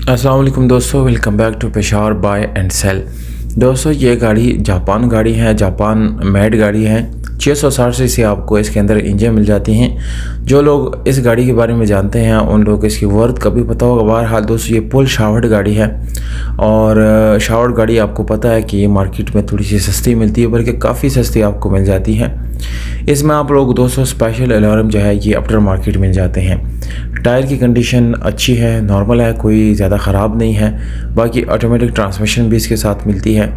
अस्सलाम वालेकुम दोस्तों, welcome back to Peshawar buy and sell. दोस्तों ये गाड़ी जापान गाड़ी है, जापान मेड गाड़ी है। 660 सीसी आपको इसके अंदर इंजन मिल जाती हैं। जो लोग इस गाड़ी के बारे में जानते हैं उन लोगों को इसकी वर्थ कभी पता होगा। बहरहाल दोस्तों ये फुल शावर्ड गाड़ी है और शावर्ड गाड़ी आपको पता है कि ये मार्केट में थोड़ी सी सस्ती मिलती है, बल्कि काफ़ी सस्ती आपको मिल जाती है। इसमें आप लोग दोस्तों स्पेशल अलार्म जो है ये आफ्टर मार्केट मिल जाते हैं। टायर की कंडीशन अच्छी है, नॉर्मल है, कोई ज़्यादा ख़राब नहीं है। बाकी ऑटोमेटिक ट्रांसमिशन भी इसके साथ मिलती है।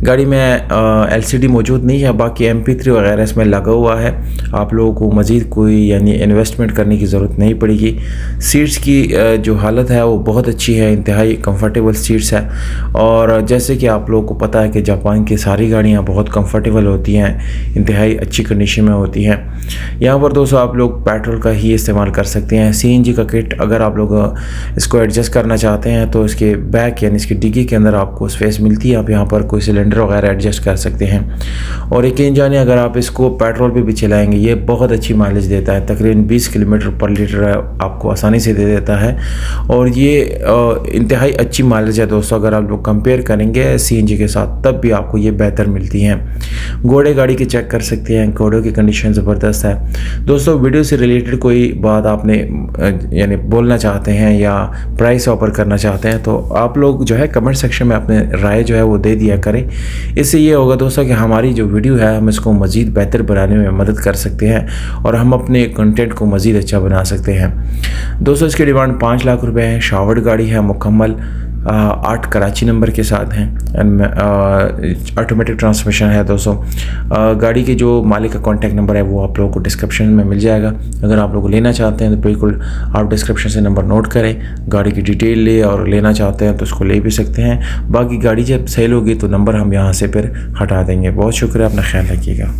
गाड़ी में एलसीडी मौजूद नहीं है, बाकी MP3 वगैरह इसमें लगा हुआ है। आप लोगों को मज़ीद कोई यानी इन्वेस्टमेंट करने की ज़रूरत नहीं पड़ेगी। सीट्स की जो हालत है वो बहुत अच्छी है, इंतहाई कंफर्टेबल सीट्स है। और जैसे कि आप लोगों को पता है कि जापान की सारी गाड़ियाँ बहुत कंफर्टेबल होती हैं, इंतहाई अच्छी कंडीशन में होती हैं। यहाँ पर दोस्तों आप लोग पेट्रोल का ही इस्तेमाल कर सकते हैं। CNG का किट अगर आप लोग इसको एडजस्ट करना चाहते हैं तो इसके बैक यानी इसकी डिग्गी के अंदर आपको स्पेस मिलती है, आप यहाँ पर कोई सिलेंडर वगैरह एडजस्ट कर सकते हैं। और एक इंजन है, अगर आप इसको पेट्रोल पे भी चलाएंगे ये बहुत अच्छी माइलेज देता है, तकरीबन 20 किलोमीटर पर लीटर आपको आसानी से दे देता है। और ये इंतहाई अच्छी माइलेज है दोस्तों। अगर आप लोग कंपेयर करेंगे CNG के साथ तब भी आपको ये बेहतर मिलती हैं। घोड़े गाड़ी के चेक कर सकते हैं, घोड़ों की कंडीशन ज़बरदस्त है। दोस्तों वीडियो से रिलेटेड कोई बात आपने यानी बोलना चाहते हैं या प्राइस ऑफर करना चाहते हैं तो आप लोग जो है कमेंट सेक्शन में अपने राय जो है वो दे दिया करें। इससे ये होगा दोस्तों कि हमारी जो वीडियो है हम इसको मज़ीद बेहतर बनाने में मदद कर सकते हैं और हम अपने कंटेंट को मज़ीद अच्छा बना सकते हैं। दोस्तों इसकी डिमांड 5 लाख रुपए है। शावर्ड गाड़ी है, मुकम्मल 8 कराची नंबर के साथ हैं, ऑटोमेटिक ट्रांसमिशन है दोस्तों। गाड़ी के जो मालिक का कॉन्टैक्ट नंबर है वो आप लोगों को डिस्क्रिप्शन में मिल जाएगा। अगर आप लोग लेना चाहते हैं तो बिल्कुल आप डिस्क्रिप्शन से नंबर नोट करें, गाड़ी की डिटेल ले और लेना चाहते हैं तो उसको ले भी सकते हैं। बाकी गाड़ी जब सेल होगी तो नंबर हम यहाँ से फिर हटा देंगे। बहुत शुक्रिया, अपना ख्याल रखिएगा।